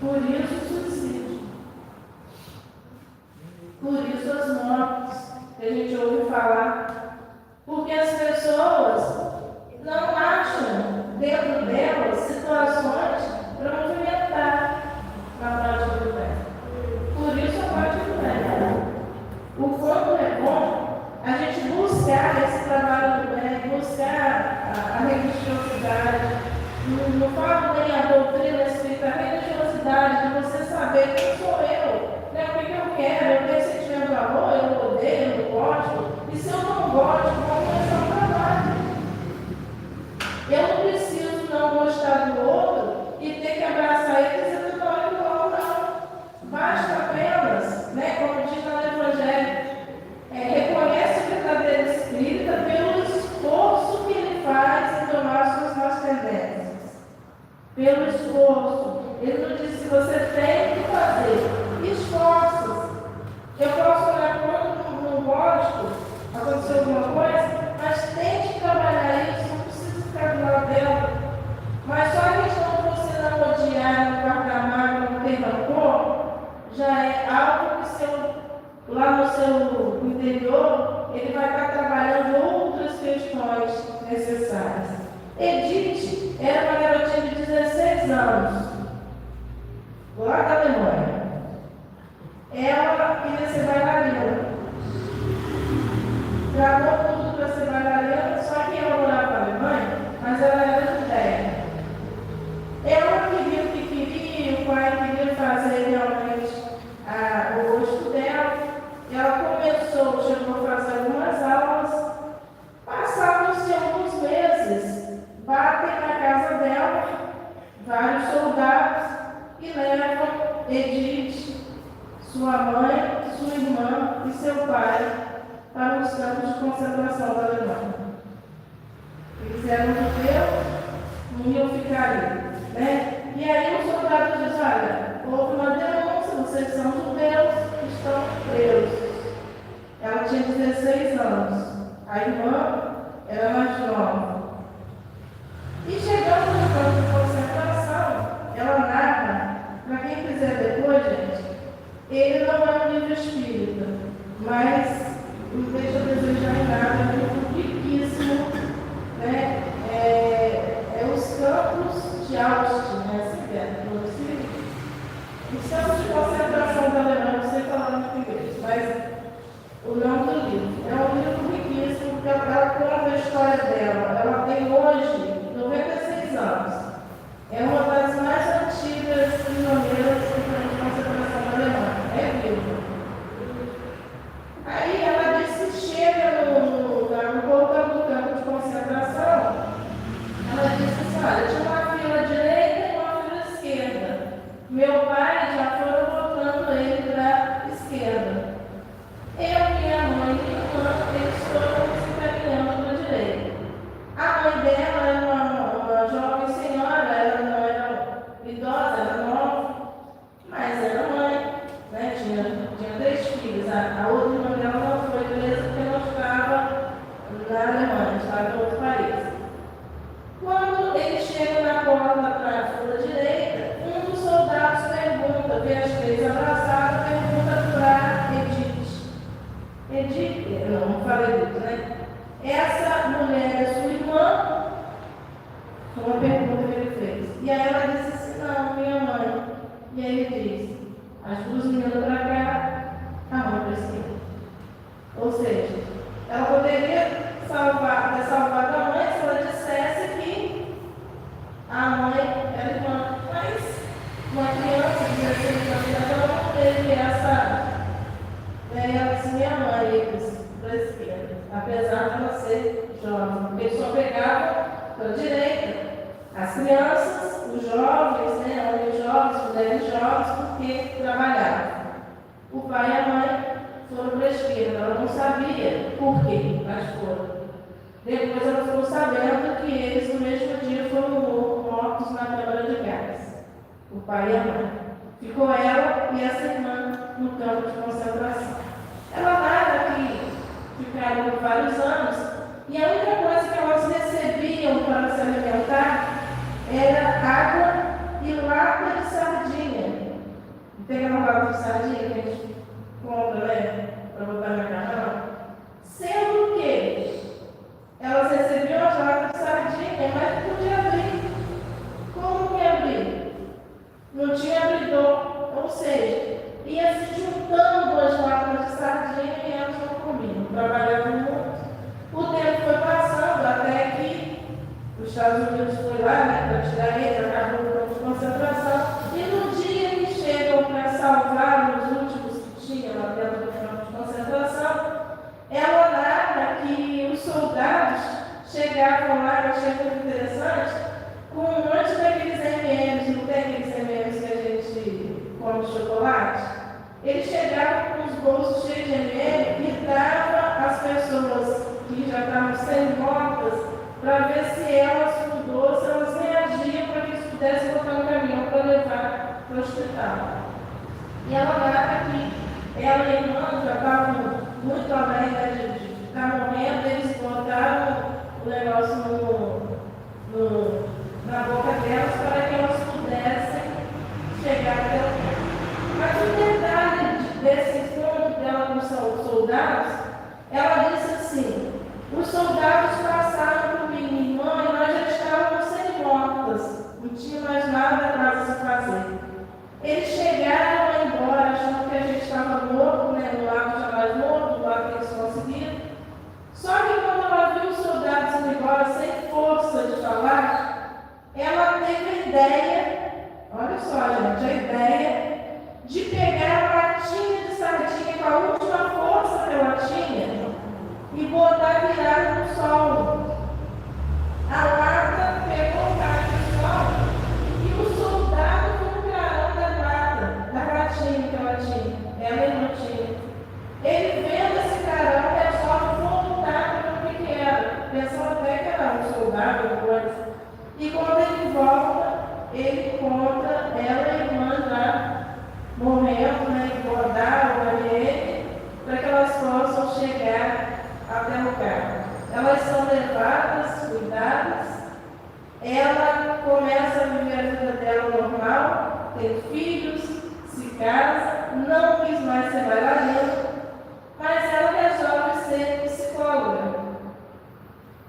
Por isso o suicídio. Por isso as mortes que a gente ouve falar. Porque as pessoas não acham dentro delas situações para movimentar na prática do bem. Por isso a prática do bem. O quanto é bom a gente buscar esse trabalho do bem, buscar a religiosidade. Não falo nem a doutrina espírita, a religiosidade de você saber quem sou eu, né? O que eu quero, eu tenho sentimento de amor, eu odeio, eu não gosto. E se eu não gosto, vou começar um trabalho. Eu não preciso não gostar do outro e ter que abraçar ele e dizer que não é igual, não. Basta apenas, né, como diz lá no Evangelho, reconhece o verdadeiro espírita pelo esforço que ele faz em tomar suas más tendências. Pelo esforço. Ele não diz que você tem que fazer. Esforços. Eu posso olhar quando não gosto, aconteceu alguma coisa, mas tente trabalhar isso, não precisa ficar do lado dela. Mas só a questão de você não odiar, não guardar mágoa, não ter rancor, já é algo que lá no seu interior, ele vai estar trabalhando outras questões necessárias. Edith era uma garotinha de 16 anos, lá da Alemanha. Ela queria ser bailarina. Gravou tudo para ser bailarina, só que ela morava na Alemanha, mas ela era judeia. Ela queria o que queria, o pai queria fazer realmente o gosto dela. Ela chegou a fazer algumas aulas, passaram-se alguns meses, batem na casa dela vários soldados e levam Edith, sua mãe, sua irmã e seu pai para os campos de concentração da Alemanha. Eles eram judeus, não iam ficar ali, né? E aí o soldado diz: olha, houve uma denúncia, vocês são judeus, estão presos. Ela tinha 16 anos, a irmã era mais nova. E chegando no campo de concentração, ela narra, para quem quiser depois, gente, ele não é um livro espírita, mas não deixa a desejar em nada, é um livro riquíssimo, né? Os campos de Auschwitz, né? Os campos de concentração da Alemanha, não sei falar muito inglês, mas o nome do livro é um livro riquíssimo, porque ela conta a história dela. Ela tem hoje 96 anos. É uma das mais antigas prisioneiras do campo de concentração da Alemanha. É viva. Aí ela diz que chega no portão do campo de concentração, ela disse assim: olha, tinha uma fila direita e uma fila esquerda. Meu pai já foram botando ele tinha 3 filhos. A outra irmã dela não foi presa porque não estava na Alemanha, estava em outro país. Quando ele chega na porta da fila direita, um dos soldados pergunta, vê as 3 abraçadas, pergunta para Edith, não falei Edith, né? Essa mulher é sua irmã? Uma pergunta que ele fez. E aí ela disse assim, não, minha mãe. E aí ele disse, as 2 meninas para cá, a mãe para a esquerda. Ou seja, ela poderia ter salvado a mãe se ela dissesse que a mãe era irmã. Mas uma criança de 16 anos, ela não teve essa. Ela disse, minha mãe, ele disse, para a esquerda. Apesar de ela ser jovem. Porque ele só pegava para a direita. As crianças, os jovens, né, homens jovens, mulheres jovens, porque trabalhavam. O pai e a mãe foram para a esquerda. Ela não sabia por quê, mas foram. Depois ela ficou sabendo que eles no mesmo dia foram mortos na câmara de gás. O pai e a mãe. Ficou ela e essa irmã no campo de concentração. Ela narra que ficaram por vários anos e a única coisa que elas recebiam para se alimentar era água e lata de sardinha. Pega uma lata de sardinha que a gente compra, né? Para botar no macarrão. Sendo que elas recebiam as latas de sardinha, mas não podia abrir. Como que abrir? Não tinha abridor. Ou seja, ia se juntando as latas de sardinha e elas não comiam. Trabalhavam muito. O tempo foi passando até que os Estados Unidos foi lá, né, para tirar eles, acabou o campo de concentração. E no dia que chegam para salvar os últimos que tinham lá dentro do campo de concentração, ela narra que os soldados chegavam lá, eu achei muito interessante, com um monte daqueles M&M's, não tem aqueles M&M's que a gente come chocolate? Eles chegavam com os bolsos cheios de M&M e davam às pessoas que já estavam semi-mortas para ver se elas, com doce, elas reagiam para que eles pudessem botar no caminhão para levar para o hospital. E ela narra que ela e a irmã já estavam muito além, né, de estar morrendo, eles botaram o negócio na boca delas para que elas pudessem chegar até o campo. Mas o detalhe desse encontro dela com os soldados, ela disse assim, os soldados passaram por mim, minha irmã, e nós já estávamos semi-mortas, não tinha mais nada para se fazer. Eles chegaram a ir embora, achando que a gente estava morto, né, no lado já mais morto, do lado que eles conseguiram. Só que quando ela viu os soldados indo embora sem força de falar, ela teve a ideia, olha só, gente, a ideia de pegar a latinha de sardinha com a última força que ela tinha e botar virada no sol. A lata pegou o carro do sol e o soldado foi no clarão da latinha que ela tinha. Ela não tinha. Ele vendo esse clarão, resolve voltar para o que era. Pensou até que era um soldado ou coisa. E quando ele volta, ele encontra ela e a irmã já morrendo, né? Engordaram ele, para que elas possam chegar até o carro. Elas são levadas, cuidadas, ela começa a viver a vida dela normal, tem filhos, se casa, não quis mais ser bailarina, mas ela resolve ser psicóloga,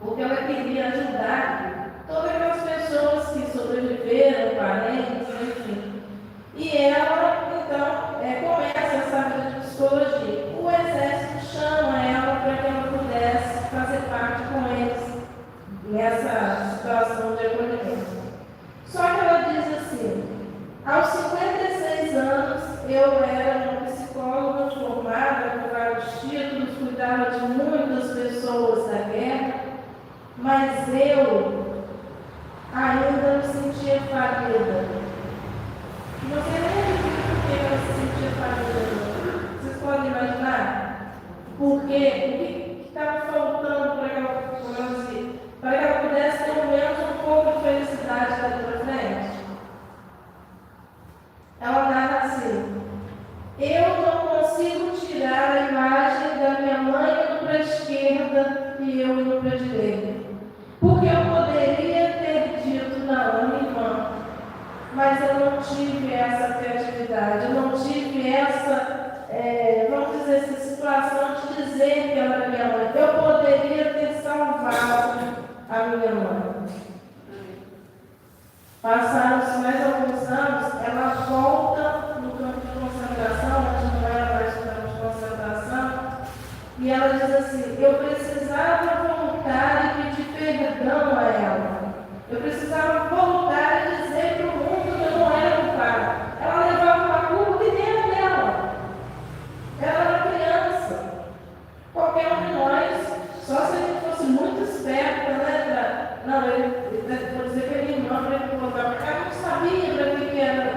porque ela queria ajudar todas aquelas pessoas que sobreviveram, parentes, enfim. E ela, então, começa essa vida de psicologia. O exército chama ela para que ela pudesse fazer parte com eles nessa situação de acolhimento. Só que ela diz assim, aos 56 anos, eu era uma psicóloga formada com vários títulos, cuidava de muitas pessoas da guerra, mas eu ainda me sentia falida. Você nem acredita por que ela se sentia falida. Vocês podem imaginar? Por quê? O que estava faltando para que ela pudesse ter ao menos um pouco de felicidade dali para frente? Ela narra assim, eu não consigo vamos dizer assim, situação de dizer que ela era minha mãe. Eu poderia ter salvado a minha mãe. Passaram-se mais alguns anos, ela volta no campo de concentração, onde não era mais campo de concentração, e ela diz assim: eu precisava voltar e pedir perdão a ela. Eu precisava voltar e dizer para o mundo que eu não era culpada. Ela levava uma culpa que nem era dela. Ela era criança. Qualquer um de nós, só se a gente fosse muito esperta, né? Não, vou dizer que ele não, para ele voltar para cá, não sabia para que eram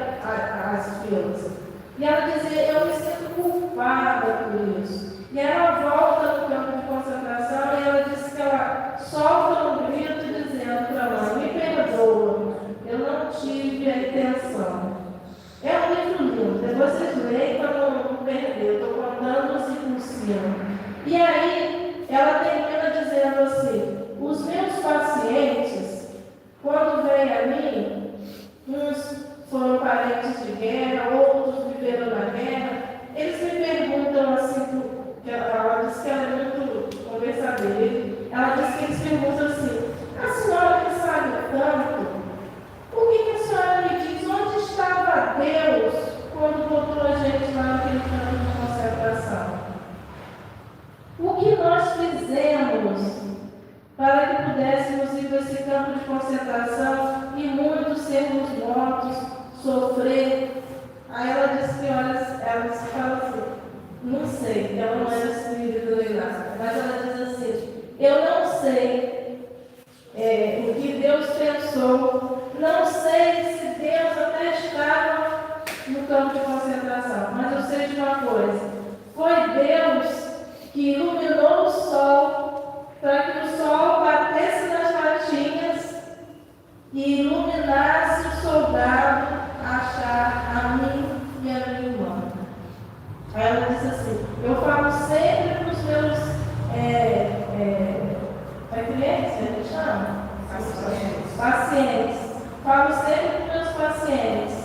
as filas. E ela dizia: eu me sinto culpada por isso. E ela volta no campo de concentração e ela disse que ela solta um grito dizendo para a mãe: me perdoa, eu não tive a intenção. É um livro lindo, depois vocês leem para não perder, eu estou contando assim por cima. E aí, ela termina dizendo assim: os meus pacientes, quando vêm a mim, uns foram parentes de guerra, outros viveram na guerra, eles me perguntam assim, que ela disse que ela é muito conversadeira, ela disse que eles perguntam assim: a senhora que sabe tanto, por que a senhora me diz onde estava Deus quando botou a gente lá naquele campo de concentração? O que nós fizemos para que pudéssemos ir para esse campo de concentração e muitos sermos mortos, sofrer? Aí ela disse que, olha, ela se fala assim, não sei, ela não era espírita nem nada, mas ela diz assim: eu não sei o que Deus pensou, não sei se Deus até estava no campo de concentração, mas eu sei de uma coisa: foi Deus que iluminou o sol para que o sol batesse nas latinhas e iluminasse o soldado a achar a mim e a minha irmã. Aí ela disse assim: eu falo sempre para os meus clientes, a gente chama? Pacientes. Falo sempre para os meus pacientes: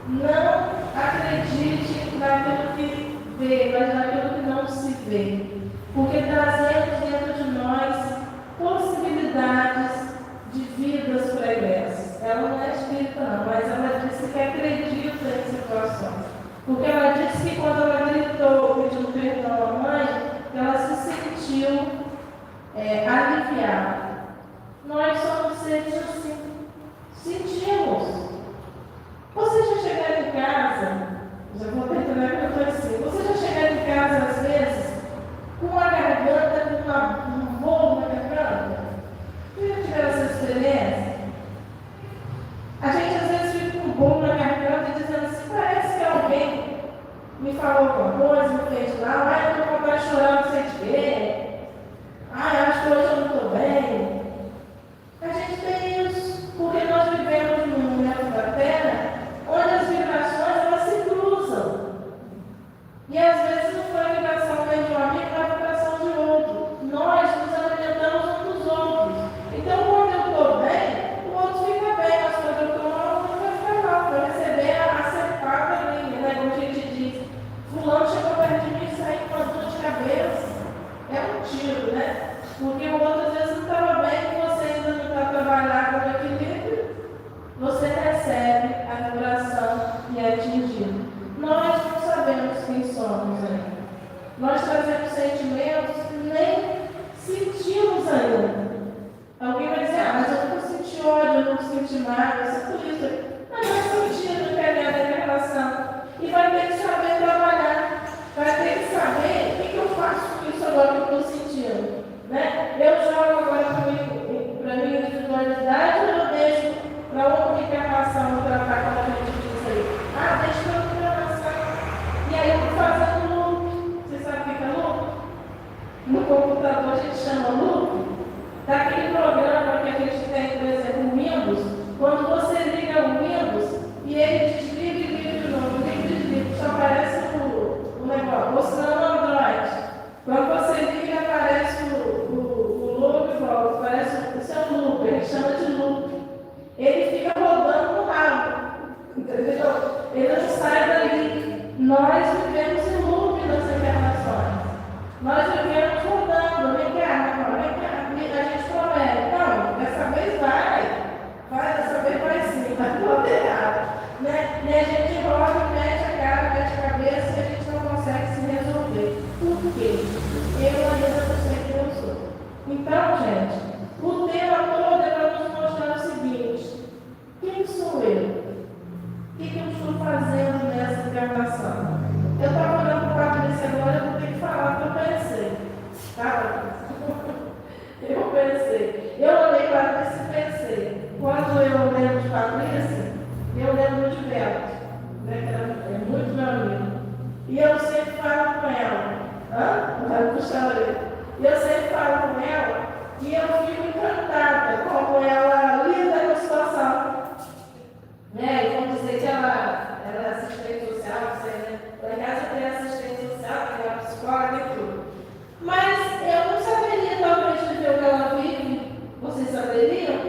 não acredite naquilo que vê, mas naquilo que não se vê. Porque trazemos dentro de nós possibilidades de vidas pregressas. Ela não é espírita, não, mas ela disse que acredita em situações. Porque ela disse que quando ela gritou pedindo perdão à mãe, ela se sentiu aliviada. Nós somos seres assim. Sentimos. Você já chegaram em casa, já vou tentar que eu estou assim, você já chegaram em casa às vezes com a garganta, com um bolo na garganta? Vocês já tiveram essa experiência? A gente às vezes fica com um bolo na garganta e dizendo assim: parece que alguém me falou alguma coisa, me fez mal, eu estou com vontade de chorar, não sei de quê. Acho que hoje eu não estou bem. A gente tem isso porque nós vivemos num momento da Terra onde as vibrações elas se cruzam. E às vezes não foi a vibração de um amigo, foi a vibração de outro. Nós nos alimentamos uns dos outros. Então, quando eu estou bem, o outro fica bem, mas quando eu estou mal, o outro vai ficar mal, vai receber a cepada ali, né? Como a gente diz: fulano chegou perto de mim e saiu com uma dor de cabeça. É um tiro, né? Porque o outro às vezes não estava bem e você ainda não está trabalhando no equilíbrio, você recebe a vibração e é atingido. Nós não sabemos quem somos ainda. Nós trazemos sentimentos que nem sentimos ainda. Alguém vai dizer: mas eu nunca senti ódio, eu nunca senti mágoa, eu sinto isso. Mas vai sentir no período da relação. E vai ter que saber trabalhar. Vai ter que saber o que eu faço com isso agora que eu estou sentindo. Né? Eu jogo agora para a minha individualidade, ou eu deixo para outra encarnação tratar como a gente diz aí? Deixa para outra encarnação. E aí eu estou fazendo loop. Você sabe o que é loop? No computador a gente chama loop. Daquele programa que a gente tem, por exemplo, o Windows. Quando você liga o Windows e ele desliga e liga de novo, liga e desliga, só aparece o negócio. Ou senão no Android. Quando você liga, aparece o loop e volta. Aparece o seu loop, ele chama de loop. Ele fica rodando no rabo. Entendeu? Ele não sai dali. Nós vivemos em loop. Nós vivemos rodando, vem cá, a gente promete. Não, dessa vez vai, dessa vez vai sim, vai tudo errado. Né? E a gente roda, mete a cara, mete a cabeça e a gente não consegue se resolver. Por quê? Eu ainda não sei quem eu sou. Então, gente, o tema todo é para nos mostrar o seguinte: quem sou eu? O que eu estou fazendo nessa encarnação? Eu estava olhando para o Patrícia agora, eu vou ter que falar o que eu pensei. Tá? Eu pensei. Eu olhei para a Patrícia e pensei. Quando eu lembro de Patrícia, eu lembro de Beto, né, que é muito meu amigo. E eu sempre falo com ela. Vai puxar a orelha. E eu sempre falo com ela e eu fico encantada como ela lida com a situação. Né? E vamos dizer que ela é assistente social, não sei, né? Lá em casa tem assistente social, tem a psicóloga e tudo. Mas eu não saberia, talvez, viver o que ela vive. Vocês saberiam?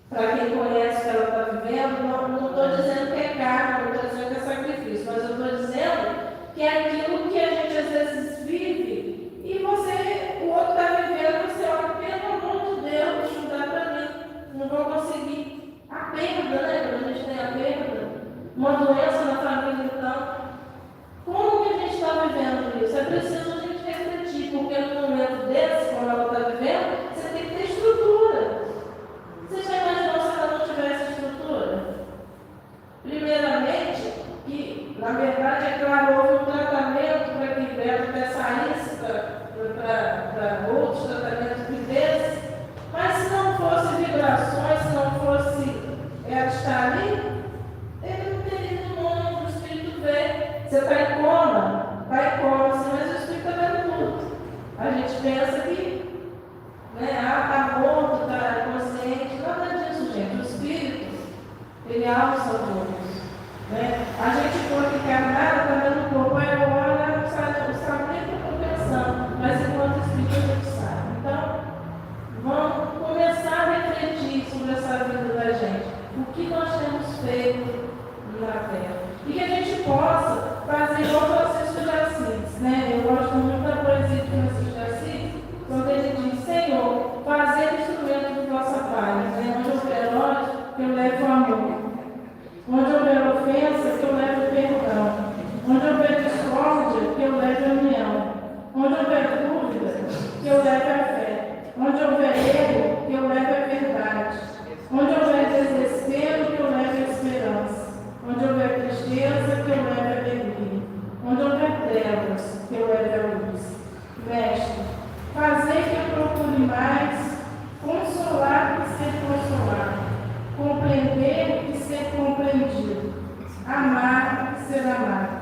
Para quem conhece o que ela está vivendo, não estou dizendo que é carne, não estou dizendo que é sacrifício, mas eu estou dizendo que é aquilo que a gente às vezes vive e o outro está vivendo, você olha, pelo amor de Deus, não dá para mim, não vou conseguir. A perda, né? Quando a gente tem a perda, uma doença na família, então, como que a gente está vivendo isso? É preciso a gente refletir, porque no momento desse, como ela está vivendo, você tem que ter estrutura. Você já imaginou se ela não tivesse estrutura? Primeiramente, que na verdade, é claro, houve um tratamento para que Beto até saísse para outros tratamentos que fez, mas se não fosse vibrações, se não fosse ela estar ali, ele não teria no mundo, o espírito vê. Você está em coma, sim, mas o espírito está vendo tudo. A gente pensa que está morto, está consciente, nada disso, gente. O espírito, ele alça todos. Né? A gente, quando encarnada, está vendo o corpo, aí agora não sabe nem o que eu estou pensando, mas enquanto espírito a gente sabe. Então, vamos começar a refletir sobre essa vida da gente. O que nós temos feito na Terra. E que a gente possa fazer igual o Francisco de Assis. Né? Eu gosto muito da poesia de Francisco de Assis, quando ele diz: Senhor, fazer instrumento de vossa paz, né? Onde houver ódio, que eu leve o amor. Onde houver ofensa, que eu leve o perdão. Onde houver discórdia, que eu leve a união. Onde houver dúvida, que eu leve a fé. Onde houver erro, que eu leve a verdade. Onde houver desespero, que eu leve a esperança. Onde houver tristeza, que eu leve a alegria. Onde houver trevas, que eu leve a luz. Mestre, fazer que eu procure mais consolar que ser consolado, compreender que ser compreendido, amar que ser amado,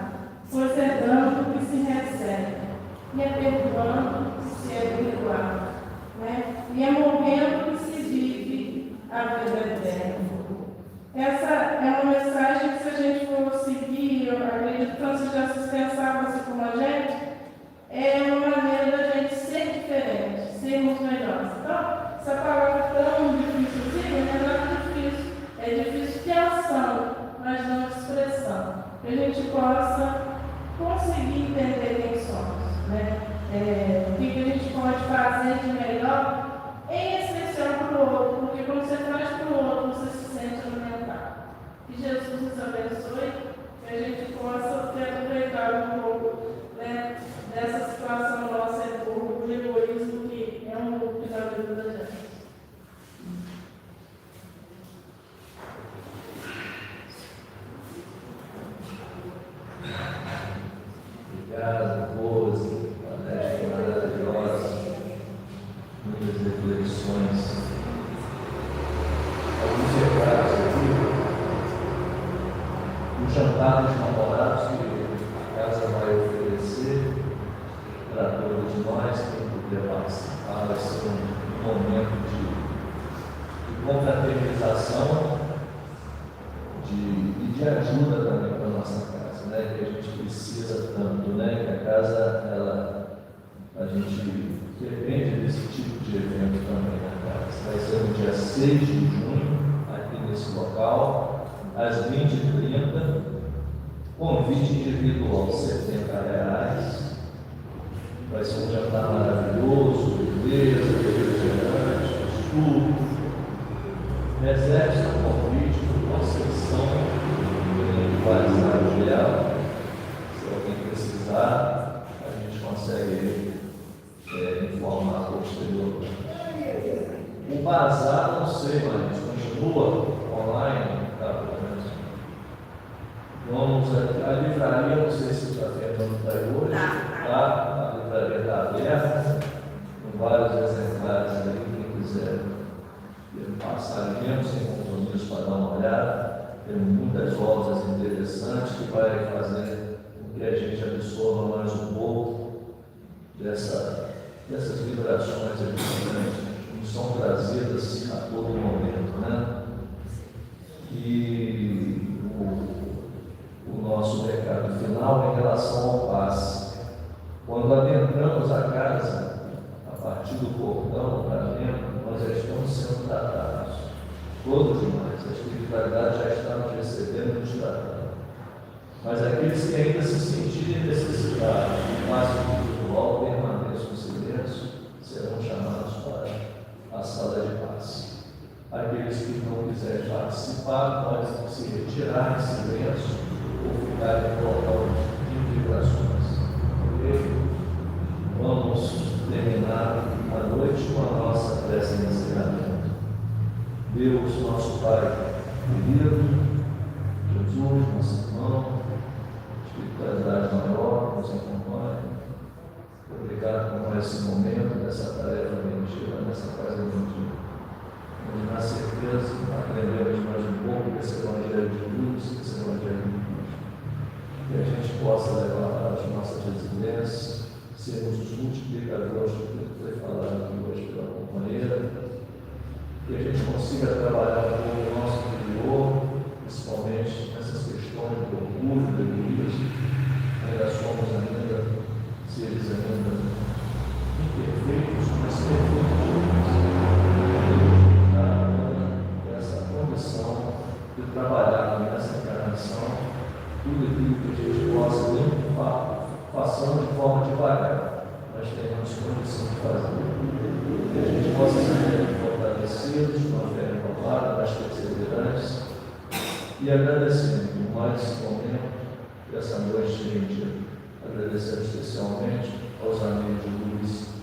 pois é dando que se recebe, e é perdoando que se é perdoado, né? E é morrendo que se vive a vida eterna. Essa é uma mensagem que, se a gente for seguir, eu acredito que Francisco de Assis pensava assim como a gente, é uma maneira da gente ser diferente, sermos melhores. Então, essa palavra tão difícil, não é nada difícil, é difícil de ação, mas não de expressão. Que a gente possa conseguir entender quem somos, né? O que a gente pode fazer de melhor, em especial para o outro, porque quando você faz para o outro, você se sente alimentado. Que Jesus nos abençoe, que a gente possa ter aproveitado um pouco, né, dessa situação nossa do egoísmo, que é um pouco da vida da gente. Obrigado, boas, maravilhosas, muitas reflexões. Alguns recados aqui. O jantar dos namorados que a casa vai oferecer para todos nós, quem puder participar, vai ser um momento de confraternização e de ajuda também para a nossa casa, né? Que a gente precisa tanto, né? Que a casa, a gente depende desse tipo de evento também na casa. Vai ser no dia 6 de junho, aqui nesse local, às 20h30, convite individual R$ 70, vai ser um jantar maravilhoso, beleza, refrigerante, estudo. Reserve seu convite para Conceição, do Bazar de Leal. Se alguém precisar, a gente consegue informar posteriormente. O bazar, não sei, mas continua online, tá? Vamos a livraria, não sei se está tentando estar hoje, tá? A livraria está aberta, com vários exemplares aí, quem quiser passar mesmo sem compromisso para dar uma olhada. Tem muitas obras interessantes que vai fazer com que a gente absorva mais um pouco dessas vibrações edificantes que nos são trazidas a todo momento, né? E o nosso recado final em relação ao passe. Quando adentramos a casa, a partir do portão para dentro, nós já estamos sendo tratados. Todos nós, a espiritualidade já está nos recebendo e nos tratando. Mas aqueles que ainda se sentirem necessitados do passe espiritual, permaneçam em silêncio, serão chamados para a sala de passe. Aqueles que não quiserem participar, podem se retirar em silêncio ou ficar em local de vibrações. Ok? Vamos terminar a noite com a nossa prece de encerramento. Deus, nosso Pai querido, Jesus, nosso irmão, espiritualidade maior, nos acompanha. Obrigado por mais esse momento, dessa tarefa bendita, nessa casa bendita. Na certeza, aprendemos mais um pouco desse Evangelho de luz, desse Evangelho de luz. Que a gente possa levar para as nossas residências, sermos os multiplicadores do que foi falado aqui hoje pela companheira. Que a gente consiga trabalhar um pouco o nosso interior, principalmente nessas questões de orgulho, de egoísmo. Ainda somos seres imperfeitos, mas perfeitos. Essa condição de trabalhar nessa encarnação, tudo aquilo que a gente possa limpar, passando de forma devagar, mas temos condição de fazer. Que a gente possa ser fortalecidos, de uma fé renovada, mais perseverantes, e agradecendo mais esse momento, essa noite, gente, agradecendo especialmente aos amigos de luz